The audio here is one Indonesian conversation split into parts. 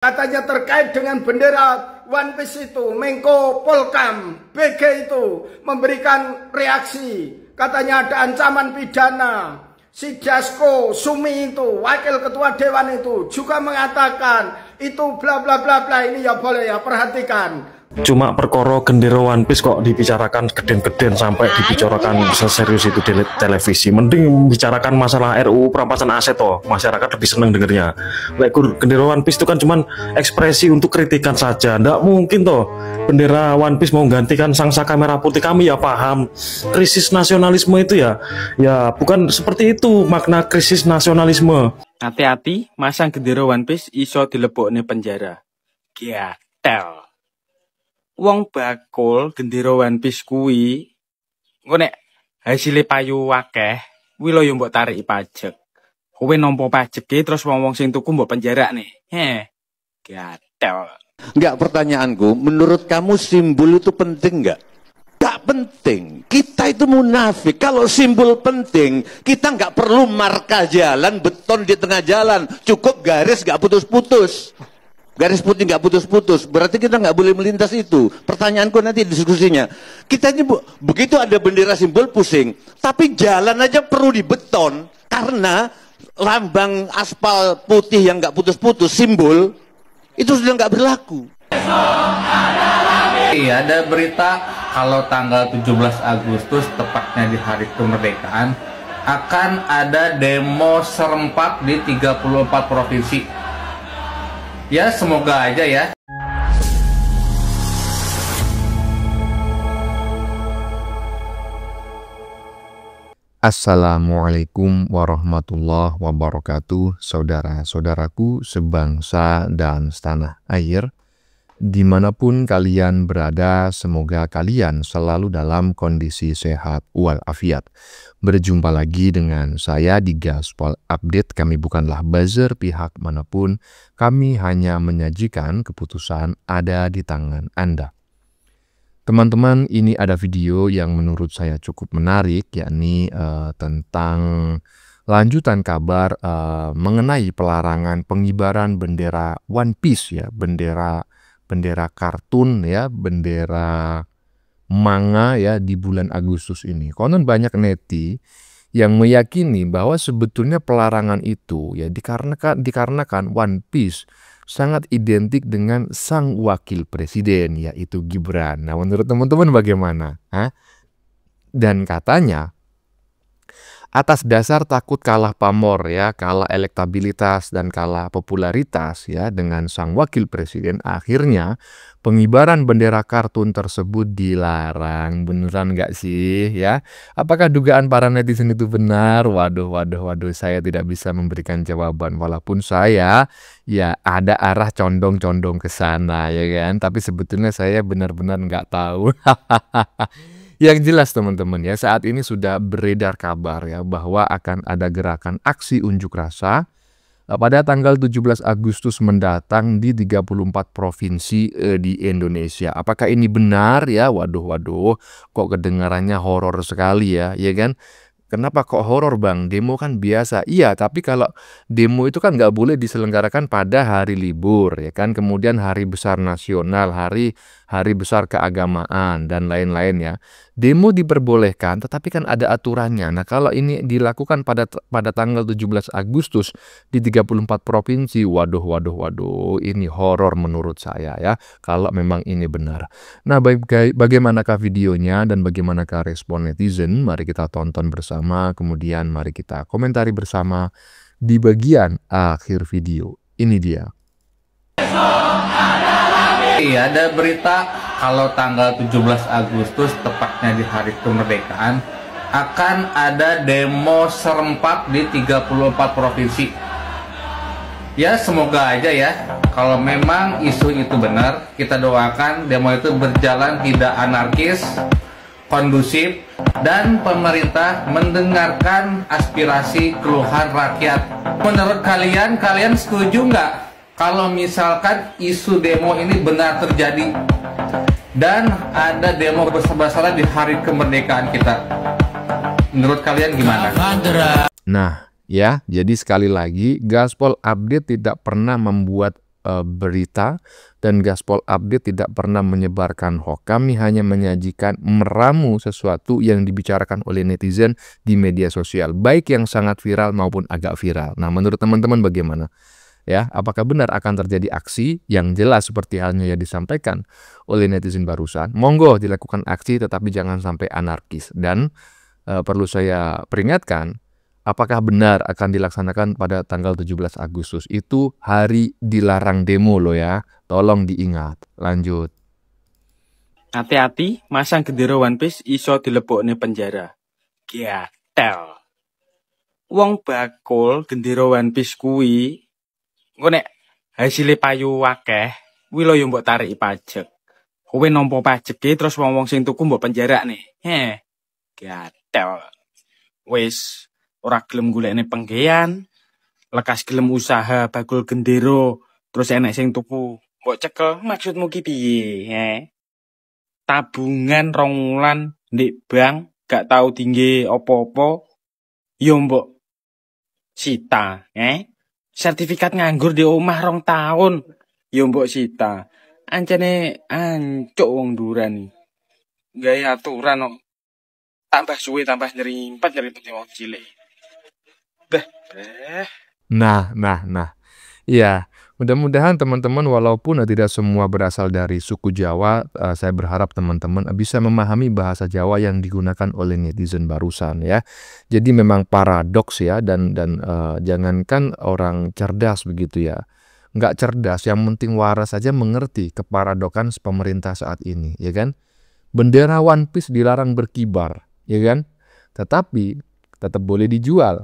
Katanya terkait dengan bendera One Piece itu, Menko Polkam BG itu memberikan reaksi. Katanya ada ancaman pidana. Si Dasko Sumi itu, wakil ketua dewan itu juga mengatakan itu bla bla bla bla. Ini ya boleh ya, perhatikan. Cuma perkara gendera One Piece kok dibicarakan geden-geden sampai dibicarakan seserius itu di televisi. Mending membicarakan masalah RUU perampasan aset toh, masyarakat lebih seneng dengernya. Gendera One Piece itu kan cuman ekspresi untuk kritikan saja. Nggak mungkin toh bendera One Piece mau gantikan sangsaka merah putih. Kami ya paham krisis nasionalisme itu ya bukan seperti itu makna krisis nasionalisme. Hati-hati, masang gendera One Piece iso dilebokne penjara. Gatel. Wong bakul gendera One Piece kuwi engko nek hasilé payu akeh kuwi lho yo mbok tarik pajak. Kowe nampa pajeke terus wong-wong sing tuku mbok penjara nih. Gatel. Enggak, pertanyaanku, menurut kamu simbol itu penting enggak? Enggak penting. Kita itu munafik. Kalau simbol penting, kita enggak perlu marka jalan, beton di tengah jalan. Cukup garis enggak putus-putus. Garis putih nggak putus-putus, berarti kita nggak boleh melintas itu. Pertanyaanku nanti diskusinya, kita ini begitu ada bendera simbol pusing, tapi jalan aja perlu dibeton karena lambang aspal putih yang nggak putus-putus simbol itu sudah nggak berlaku. Iya, ada berita kalau tanggal 17 Agustus tepatnya di hari kemerdekaan akan ada demo serempak di 34 provinsi. Ya, semoga aja ya. Assalamualaikum warahmatullahi wabarakatuh, saudara-saudaraku sebangsa dan setanah air. Dimanapun kalian berada, semoga kalian selalu dalam kondisi sehat walafiat. Berjumpa lagi dengan saya di Gaspol Update. Kami bukanlah buzzer pihak manapun, kami hanya menyajikan keputusan ada di tangan Anda. Teman-teman, ini ada video yang menurut saya cukup menarik, yakni tentang lanjutan kabar mengenai pelarangan pengibaran bendera One Piece ya, bendera kartun ya, bendera manga ya di bulan Agustus ini. Konon banyak neti yang meyakini bahwa sebetulnya pelarangan itu ya dikarenakan One Piece sangat identik dengan sang wakil presiden yaitu Gibran. Nah, menurut teman-teman bagaimana? Dan katanya atas dasar takut kalah pamor ya, kalah elektabilitas dan kalah popularitas ya dengan sang wakil presiden, akhirnya pengibaran bendera kartun tersebut dilarang. Beneran nggak sih ya? Apakah dugaan para netizen itu benar? Waduh, saya tidak bisa memberikan jawaban walaupun saya ya ada arah condong-condong ke sana ya kan, tapi sebetulnya saya benar-benar nggak tahu. Yang jelas teman-teman ya, saat ini sudah beredar kabar ya bahwa akan ada gerakan aksi unjuk rasa pada tanggal 17 Agustus mendatang di 34 provinsi di Indonesia. Apakah ini benar ya? Waduh, kok kedengarannya horor sekali ya kan? Kenapa kok horor bang? Demo kan biasa. Iya, tapi kalau demo itu kan nggak boleh diselenggarakan pada hari libur ya kan. Kemudian hari besar nasional, hari besar keagamaan dan lain-lain ya. Demo diperbolehkan, tetapi kan ada aturannya. Nah, kalau ini dilakukan pada tanggal 17 Agustus di 34 provinsi, waduh, ini horor menurut saya ya, kalau memang ini benar. Nah, bagaimanakah videonya dan bagaimanakah respon netizen? Mari kita tonton bersama, kemudian mari kita komentari bersama di bagian akhir video. Ini dia. Iya, ada berita kalau tanggal 17 Agustus tepatnya di hari kemerdekaan akan ada demo serempak di 34 provinsi. Ya, semoga aja ya. Kalau memang isu itu benar, kita doakan demo itu berjalan tidak anarkis, kondusif, dan pemerintah mendengarkan aspirasi keluhan rakyat. Menurut kalian setuju nggak kalau misalkan isu demo ini benar terjadi dan ada demo besar-besaran di hari kemerdekaan kita? Menurut kalian gimana? Nah ya, jadi sekali lagi Gaspol Update tidak pernah membuat berita dan Gaspol Update tidak pernah menyebarkan hoax. Kami hanya menyajikan, meramu sesuatu yang dibicarakan oleh netizen di media sosial, baik yang sangat viral maupun agak viral. Nah, menurut teman-teman bagaimana? Ya, apakah benar akan terjadi aksi yang jelas seperti halnya yang disampaikan oleh netizen barusan? Monggo dilakukan aksi, tetapi jangan sampai anarkis. Dan perlu saya peringatkan, apakah benar akan dilaksanakan pada tanggal 17 Agustus? Itu hari dilarang demo loh ya. Tolong diingat. Lanjut. Hati-hati, masang gendera One Piece iso dilebokne penjara. Gatel. Wong bakul gendera One Piece kuwi engko nek hasilé payu akeh, kuwi lho yo mbok tarik pajak. Kowe nampa pajeke terus wong-wong sing tuku mbok penjarakne. Gatel. Wis ora gelem golekne penggean, lekas gelem usaha bakul gendero, terus enek sing tuku, mbok cekel, maksudmu ki piye? Tabungan 2 wulan ndek bank, gak tau tinggi opo-opo, yo mbok sita, Sertifikat nganggur di omah 2 tahun, yo mbok sita. Ancene ancuk wong duran iki. Gawe aturan kok. Tambah suwe tambah nyerimpet wong cilik. Nah. Ya, mudah-mudahan teman-teman walaupun tidak semua berasal dari suku Jawa, saya berharap teman-teman bisa memahami bahasa Jawa yang digunakan oleh netizen barusan ya. Jadi memang paradoks ya, dan jangankan orang cerdas begitu ya. Nggak cerdas, yang penting waras saja mengerti keparadokan pemerintah saat ini, ya kan? Bendera One Piece dilarang berkibar, ya kan? Tetapi tetap boleh dijual.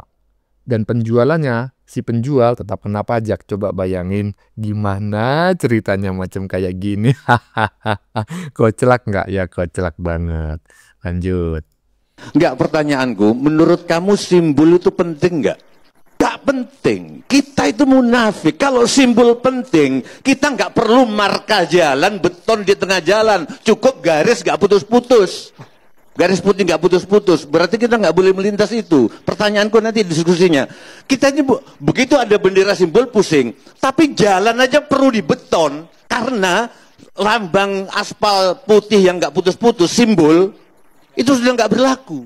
Dan penjualannya, si penjual tetap kena pajak. Coba bayangin gimana ceritanya macam kayak gini. Koclak nggak ya? Koclak banget. Lanjut. Enggak, pertanyaanku, menurut kamu simbol itu penting nggak? Nggak penting. Kita itu munafik. Kalau simbol penting, kita nggak perlu marka jalan, beton di tengah jalan. Cukup garis nggak putus-putus. Garis putih nggak putus-putus, berarti kita nggak boleh melintas itu. Pertanyaanku nanti diskusinya, kita ini begitu ada bendera simbol pusing, tapi jalan aja perlu dibeton karena lambang aspal putih yang nggak putus-putus, simbol itu sudah nggak berlaku.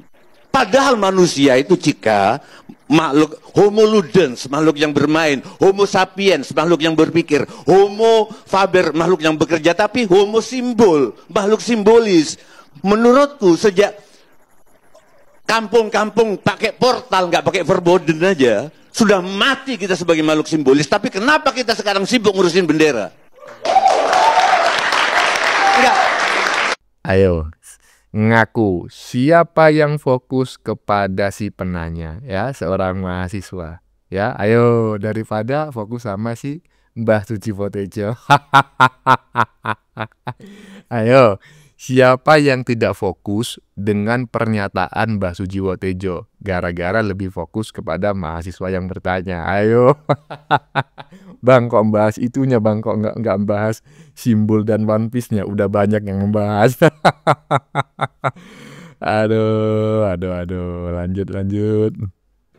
Padahal manusia itu jika makhluk homo ludens, makhluk yang bermain, homo sapiens, makhluk yang berpikir, homo faber, makhluk yang bekerja, tapi homo simbol, makhluk simbolis. Menurutku sejak kampung-kampung pakai portal, nggak pakai verboden aja, sudah mati kita sebagai makhluk simbolis. Tapi kenapa kita sekarang sibuk ngurusin bendera? Enggak. Ayo, ngaku siapa yang fokus kepada si penanya ya, seorang mahasiswa ya. Ayo, daripada fokus sama si Mbah Suciwo Tejo. Ayo, siapa yang tidak fokus dengan pernyataan Mbah Suciwo Tejo gara-gara lebih fokus kepada mahasiswa yang bertanya? Ayo. Bang, kok bahas itunya bang, kok nggak bahas simbol dan One Piece-nya? Udah banyak yang membahas. Aduh, lanjut.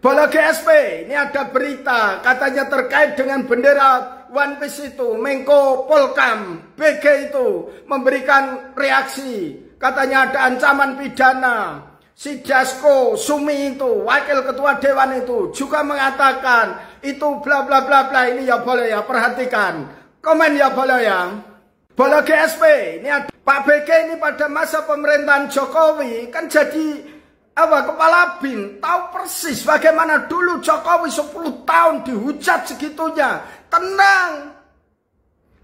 Bola GSP, ini ada berita katanya terkait dengan bendera One Piece itu. Menko Polkam BG itu memberikan reaksi. Katanya ada ancaman pidana. Si Dasko Sumi itu, wakil ketua dewan itu juga mengatakan itu bla bla bla bla. Ini ya boleh ya, perhatikan. Komen ya boleh ya. Bola GSP, ini ada Pak BG ini pada masa pemerintahan Jokowi kan jadi kepala BIN, tahu persis bagaimana dulu Jokowi 10 tahun dihujat segitunya. Tenang,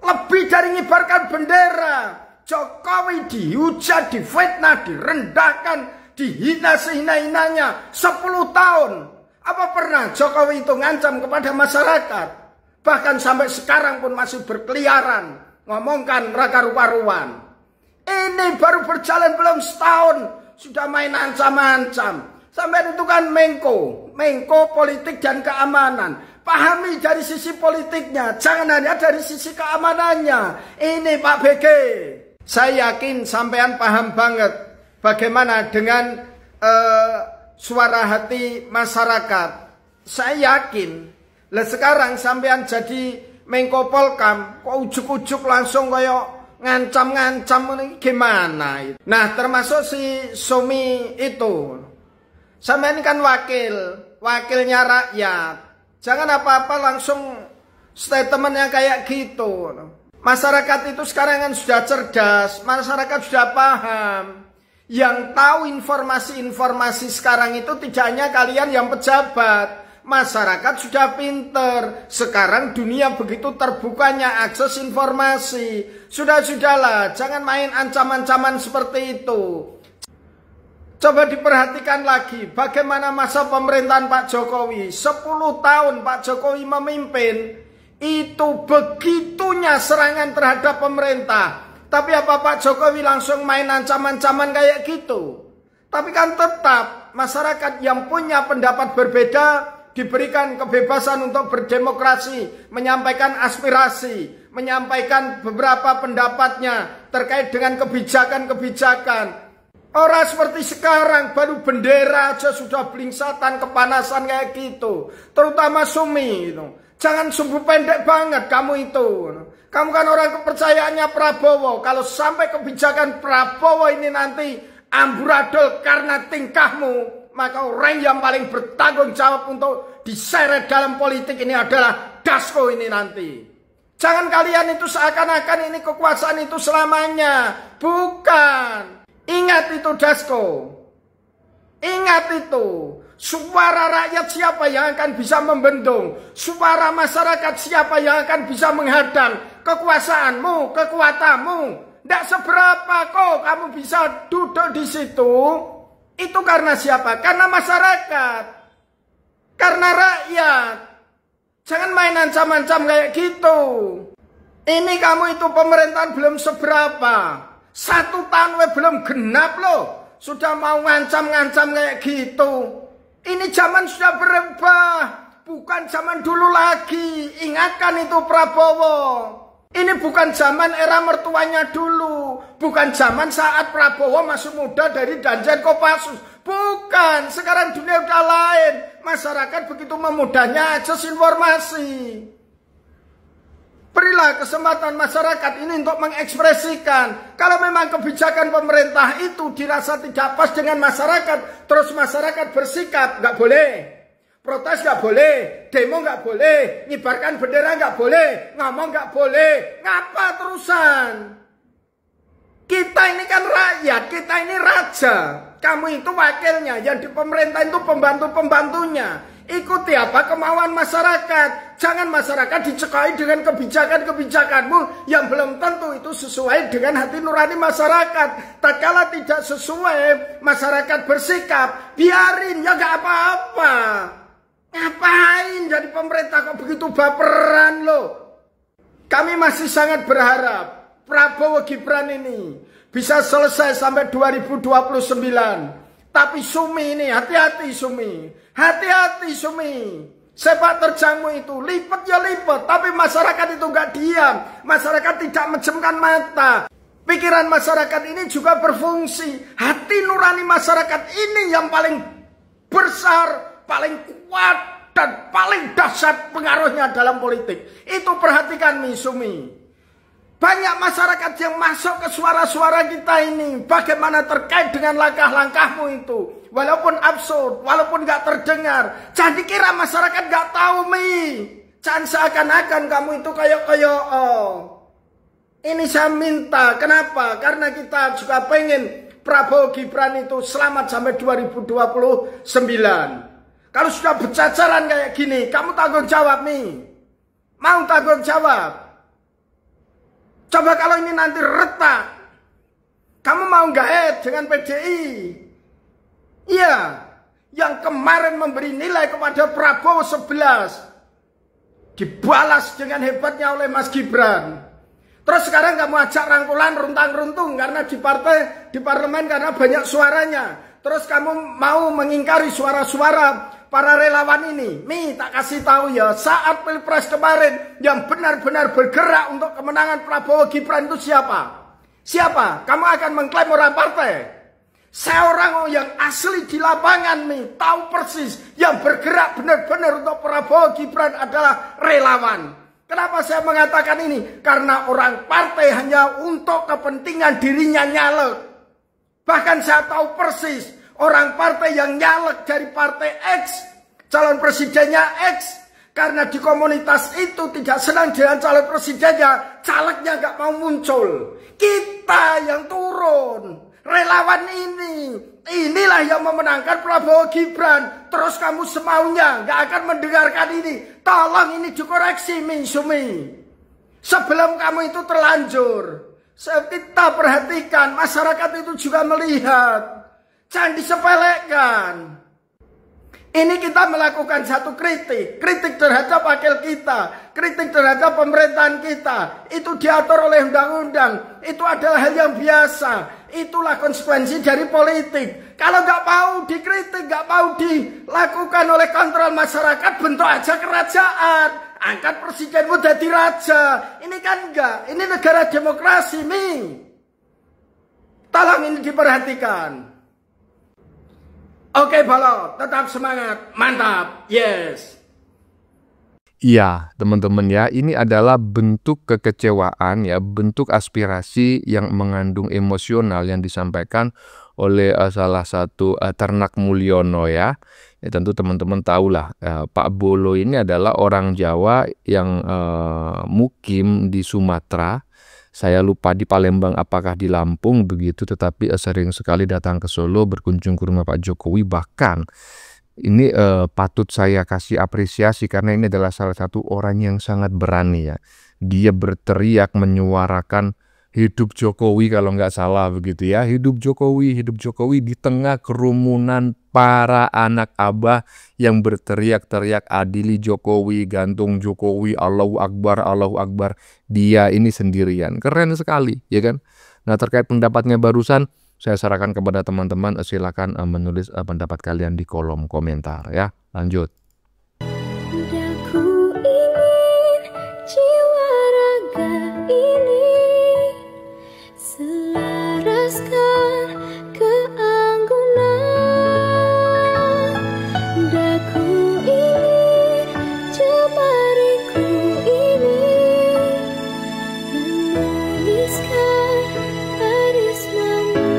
lebih dari ngibarkan bendera, Jokowi dihujat, difitnah, direndahkan, dihina sehina-hinanya 10 tahun. Apa pernah Jokowi itu ngancam kepada masyarakat? Bahkan sampai sekarang pun masih berkeliaran ngomongkan raga rupa-ruan. Ini baru berjalan belum setahun sudah main ancam-ancam. Sampai itu kan Menko politik dan keamanan. Pahami dari sisi politiknya, jangan hanya dari sisi keamanannya. Ini Pak BG. Saya yakin sampean paham banget bagaimana dengan suara hati masyarakat. Saya yakin. Lah sekarang sampean jadi Menko Polkam kok ujuk-ujuk langsung kayak ngancam-ngancam ini gimana? Nah, termasuk si Sumi itu. Sama ini kan wakilnya rakyat. Jangan apa-apa langsung statementnya kayak gitu. Masyarakat itu sekarang kan sudah cerdas, masyarakat sudah paham. Yang tahu informasi-informasi sekarang itu tidak hanya kalian yang pejabat. Masyarakat sudah pinter. Sekarang dunia begitu terbukanya akses informasi. Sudahlah, jangan main ancaman-ancaman seperti itu. Coba diperhatikan lagi bagaimana masa pemerintahan Pak Jokowi. 10 tahun Pak Jokowi memimpin. Itu begitunya serangan terhadap pemerintah. Tapi apa Pak Jokowi langsung main ancaman-ancaman kayak gitu? Tapi kan tetap masyarakat yang punya pendapat berbeda diberikan kebebasan untuk berdemokrasi, menyampaikan aspirasi, menyampaikan beberapa pendapatnya terkait dengan kebijakan-kebijakan. Orang seperti sekarang baru bendera aja sudah blingsatan, kepanasan kayak gitu. Terutama Sumi itu. Jangan sumbu pendek banget kamu itu. Kamu kan orang kepercayaannya Prabowo. Kalau sampai kebijakan Prabowo ini nanti amburadul karena tingkahmu, maka orang yang paling bertanggung jawab untuk diseret dalam politik ini adalah Dasko ini nanti. Jangan kalian itu seakan-akan ini kekuasaan itu selamanya. Bukan. Ingat itu Dasko. Ingat itu. Suara rakyat siapa yang akan bisa membendung? Suara masyarakat siapa yang akan bisa menghadang kekuasaanmu, kekuatanmu? Tidak seberapa kok kamu bisa duduk di situ. Itu karena siapa? Karena masyarakat. Karena rakyat. Jangan main ancam-ancam kayak gitu. Ini kamu itu pemerintahan belum seberapa. 1 tahun belum genap loh. Sudah mau ngancam-ngancam kayak gitu. Ini zaman sudah berubah. Bukan zaman dulu lagi. Ingatkan itu Prabowo. Ini bukan zaman era mertuanya dulu. Bukan zaman saat Prabowo masih muda dari Danjen Kopassus. Bukan. Sekarang dunia udah lain. Masyarakat begitu memudahnya akses informasi. Berilah kesempatan masyarakat ini untuk mengekspresikan. Kalau memang kebijakan pemerintah itu dirasa tidak pas dengan masyarakat, terus masyarakat bersikap, nggak boleh. Protes nggak boleh, demo nggak boleh, ngibarkan bendera nggak boleh, ngomong nggak boleh. Ngapa terusan? Kita ini kan rakyat, kita ini raja. Kamu itu wakilnya, yang di pemerintah itu pembantu-pembantunya. Ikuti apa kemauan masyarakat. Jangan masyarakat dicekai dengan kebijakan-kebijakanmu yang belum tentu itu sesuai dengan hati nurani masyarakat. Tak kala tidak sesuai, masyarakat bersikap, biarin, ya gak apa-apa. Ngapain jadi pemerintah kok begitu baperan loh. Kami masih sangat berharap Prabowo Gibran ini bisa selesai sampai 2029. Tapi Sumi ini, hati-hati Sumi. Hati-hati Sumi. Sepak terjangmu itu, lipat ya lipat. Tapi masyarakat itu gak diam. Masyarakat tidak menjemkan mata. Pikiran masyarakat ini juga berfungsi. Hati nurani masyarakat ini yang paling besar, paling kuat, dan paling dahsyat pengaruhnya dalam politik. Itu perhatikan Mi Sumi. Banyak masyarakat yang masuk ke suara-suara kita ini. Bagaimana terkait dengan langkah-langkahmu itu. Walaupun absurd, walaupun gak terdengar. Jangan dikira masyarakat gak tahu Mi. Jangan seakan-akan kamu itu kayak Ini saya minta. Kenapa? Karena kita juga pengen Prabowo Gibran itu selamat sampai 2029. Kalau sudah bercacaran kayak gini, kamu tanggung jawab Mi. Mau tanggung jawab? Coba kalau ini nanti retak, kamu mau nggak dengan PDI? Iya, yang kemarin memberi nilai kepada Prabowo 11, dibalas dengan hebatnya oleh Mas Gibran. Terus sekarang kamu ajak rangkulan runtang-runtung karena di partai, di parlemen karena banyak suaranya. Terus kamu mau mengingkari suara-suara para relawan ini. Mi, tak kasih tahu ya, saat Pilpres kemarin yang benar-benar bergerak untuk kemenangan Prabowo Gibran itu siapa? Siapa? Kamu akan mengklaim orang partai? Saya orang yang asli di lapangan Mi, tahu persis yang bergerak benar-benar untuk Prabowo Gibran adalah relawan. Kenapa saya mengatakan ini? Karena orang partai hanya untuk kepentingan dirinya nyalek. Bahkan saya tahu persis orang partai yang nyalek dari partai X, calon presidennya X, karena di komunitas itu tidak senang dengan calon presidennya, calegnya gak mau muncul. Kita yang turun, relawan inilah yang memenangkan Prabowo Gibran. Terus kamu semaunya gak akan mendengarkan ini. Tolong ini dikoreksi, Sumi. Sebelum kamu itu terlanjur, kita perhatikan, masyarakat itu juga melihat. Jangan disepelekan. Ini kita melakukan satu kritik terhadap wakil kita, kritik terhadap pemerintahan kita. Itu diatur oleh undang-undang. Itu adalah hal yang biasa. Itulah konsekuensi dari politik. Kalau nggak mau dikritik, nggak mau dilakukan oleh kontrol masyarakat, bentuk aja kerajaan. Angkat presidenmu jadi raja. Ini kan enggak. Ini negara demokrasi, Tolong ini diperhatikan. Oke, Balok, tetap semangat, mantap, yes. Iya, teman-teman ya, ini adalah bentuk kekecewaan ya, bentuk aspirasi yang mengandung emosional yang disampaikan oleh salah satu Ternak Mulyono ya. Ya tentu teman-teman tahulah Pak Bolo ini adalah orang Jawa yang mukim di Sumatera. Saya lupa di Palembang apakah di Lampung begitu, tetapi sering sekali datang ke Solo berkunjung ke rumah Pak Jokowi. Bahkan ini patut saya kasih apresiasi karena ini adalah salah satu orang yang sangat berani ya. Dia berteriak menyuarakan hidup Jokowi kalau nggak salah begitu ya. Hidup Jokowi di tengah kerumunan para anak abah yang berteriak-teriak adili Jokowi, gantung Jokowi, Allahu Akbar, Allahu Akbar. Dia ini sendirian. Keren sekali, ya kan? Nah, terkait pendapatnya barusan, saya sarankan kepada teman-teman silakan menulis pendapat kalian di kolom komentar ya. Lanjut. Ku ingin jiwa raga ini selaraskan keanggunan. Daku ingin jemariku ini menuliskan karismamu.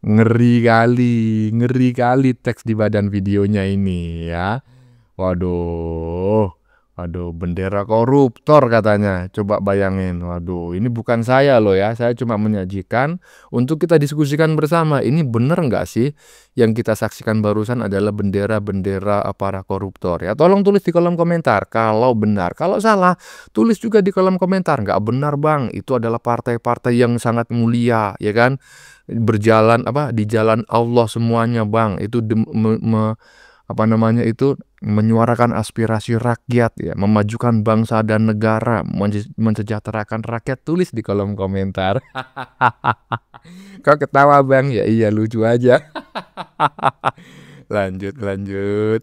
Ngeri kali teks di badan videonya ini ya. Waduh, bendera koruptor katanya. Coba bayangin, waduh, ini bukan saya loh ya. Saya cuma menyajikan untuk kita diskusikan bersama. Ini bener nggak sih yang kita saksikan barusan adalah bendera-bendera para koruptor ya? Tolong tulis di kolom komentar kalau benar. Kalau salah, tulis juga di kolom komentar. Nggak benar bang, itu adalah partai-partai yang sangat mulia, ya kan? Berjalan di jalan Allah semuanya bang. Itu menyuarakan aspirasi rakyat ya, memajukan bangsa dan negara, mensejahterakan rakyat. Tulis di kolom komentar. Kok ketawa bang? Ya iya, lucu aja. lanjut.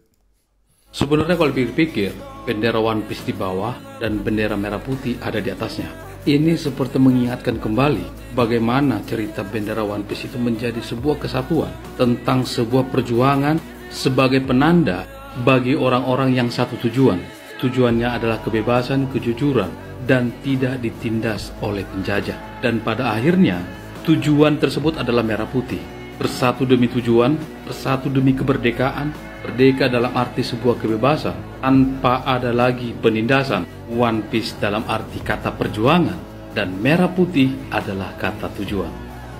Sebenarnya kalau dipikir, bendera One Piece di bawah dan bendera merah putih ada di atasnya. Ini seperti mengingatkan kembali bagaimana cerita bendera One Piece itu menjadi sebuah kesatuan tentang sebuah perjuangan sebagai penanda bagi orang-orang yang satu tujuan. Tujuannya adalah kebebasan, kejujuran, dan tidak ditindas oleh penjajah. Dan pada akhirnya, tujuan tersebut adalah merah putih. Bersatu demi tujuan, bersatu demi kemerdekaan, merdeka dalam arti sebuah kebebasan, tanpa ada lagi penindasan. One Piece dalam arti kata perjuangan, dan merah putih adalah kata tujuan.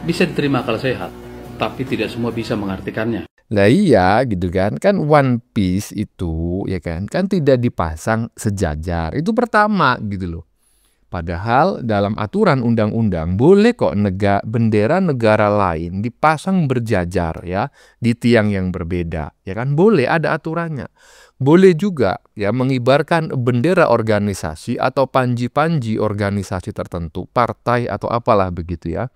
Bisa diterima kalau sehat, tapi tidak semua bisa mengartikannya. Lah iya gitu kan One Piece itu ya kan tidak dipasang sejajar. Itu pertama gitu loh. Padahal dalam aturan undang-undang boleh kok bendera negara lain dipasang berjajar ya di tiang yang berbeda, ya kan, boleh, ada aturannya. Boleh juga ya mengibarkan bendera organisasi atau panji-panji organisasi tertentu, partai atau apalah begitu ya,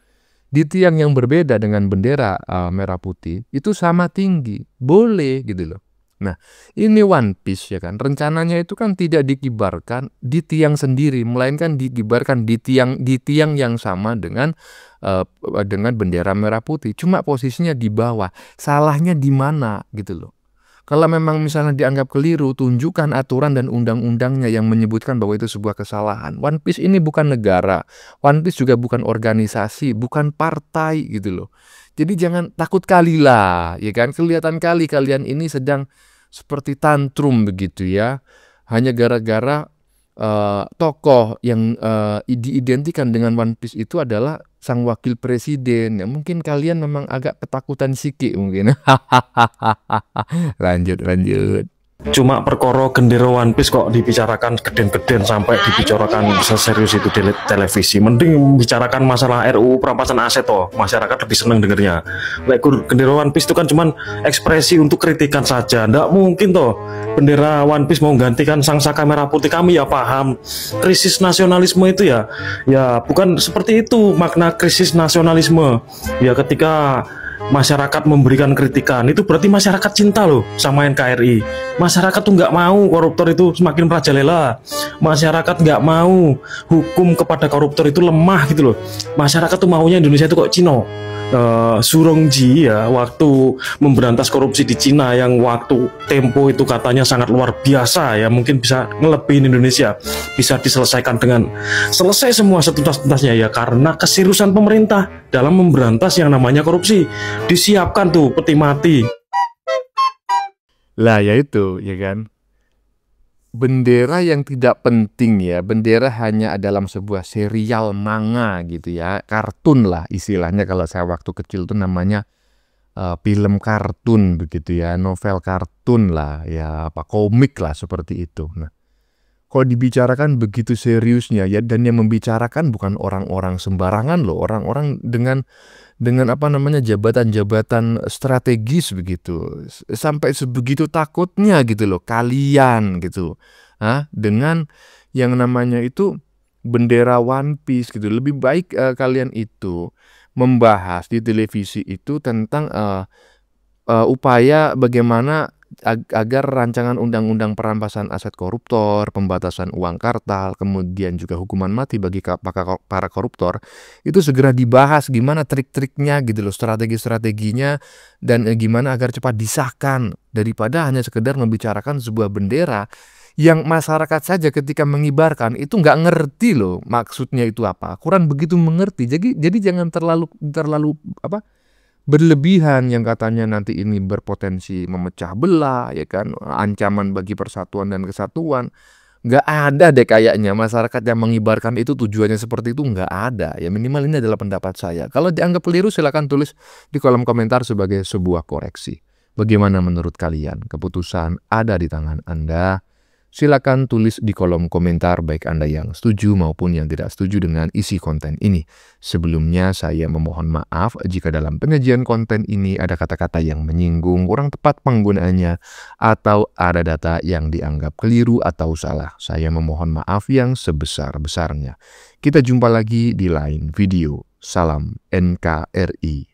di tiang yang berbeda dengan bendera merah putih, itu sama tinggi, boleh gitu loh. Nah, ini One Piece ya kan, rencananya itu kan tidak dikibarkan di tiang sendiri, melainkan dikibarkan di tiang yang sama dengan bendera merah putih. Cuma posisinya di bawah. Salahnya di mana gitu loh. Kalau memang misalnya dianggap keliru, tunjukkan aturan dan undang-undangnya yang menyebutkan bahwa itu sebuah kesalahan. One Piece ini bukan negara, One Piece juga bukan organisasi, bukan partai gitu loh. Jadi jangan takut kali lah, ya kan? Kelihatan kali kalian ini sedang seperti tantrum begitu ya. Hanya gara-gara tokoh yang diidentikan dengan One Piece itu adalah sang wakil presiden. Ya, mungkin kalian memang agak ketakutan sikik mungkin. Lanjut. Cuma perkara gendera One Piece kok dibicarakan geden-geden sampai dibicarakan seserius itu di televisi. Mending membicarakan masalah RUU perampasan aset toh, masyarakat lebih seneng dengernya. Gendera One Piece itu kan cuman ekspresi untuk kritikan saja. Nggak mungkin toh bendera One Piece mau gantikan sang saka merah putih. Kami ya paham krisis nasionalisme itu ya bukan seperti itu makna krisis nasionalisme. Ya ketika masyarakat memberikan kritikan itu berarti masyarakat cinta loh sama NKRI. Masyarakat tuh nggak mau koruptor itu semakin merajalela. Masyarakat nggak mau hukum kepada koruptor itu lemah gitu loh. Masyarakat tuh maunya Indonesia itu kok Cino. Surongji ya waktu memberantas korupsi di Cina yang waktu tempo itu katanya sangat luar biasa ya, mungkin bisa ngelebihin Indonesia, bisa diselesaikan dengan selesai semua setuntas-tuntasnya ya karena keseriusan pemerintah dalam memberantas yang namanya korupsi. Disiapkan tuh peti mati. Lah ya itu ya kan. Bendera yang tidak penting ya, bendera hanya dalam sebuah serial manga gitu ya, kartun lah istilahnya kalau saya waktu kecil tuh namanya film kartun begitu ya, novel kartun lah ya, apa komik lah seperti itu. Nah, kalau dibicarakan begitu seriusnya ya, dan yang membicarakan bukan orang-orang sembarangan loh, orang-orang dengan apa namanya jabatan-jabatan strategis begitu, sampai sebegitu takutnya gitu loh kalian gitu, dengan yang namanya itu bendera One Piece gitu. Lebih baik kalian itu membahas di televisi itu tentang upaya bagaimana agar rancangan undang-undang perampasan aset koruptor, pembatasan uang kartal, kemudian juga hukuman mati bagi para koruptor itu segera dibahas, gimana trik-triknya gitu loh, strategi-strateginya, dan gimana agar cepat disahkan, daripada hanya sekedar membicarakan sebuah bendera yang masyarakat saja ketika mengibarkan itu nggak ngerti loh maksudnya itu apa, kurang begitu mengerti. Jadi jangan terlalu berlebihan yang katanya nanti ini berpotensi memecah belah ya kan, ancaman bagi persatuan dan kesatuan. Nggak ada deh kayaknya masyarakat yang mengibarkan itu tujuannya seperti itu, nggak ada ya, minimal ini adalah pendapat saya. Kalau dianggap keliru silakan tulis di kolom komentar sebagai sebuah koreksi. Bagaimana menurut kalian? Keputusan ada di tangan Anda. Silakan tulis di kolom komentar baik Anda yang setuju maupun yang tidak setuju dengan isi konten ini. Sebelumnya saya memohon maaf jika dalam penyajian konten ini ada kata-kata yang menyinggung, kurang tepat penggunaannya, atau ada data yang dianggap keliru atau salah. Saya memohon maaf yang sebesar-besarnya. Kita jumpa lagi di lain video. Salam NKRI.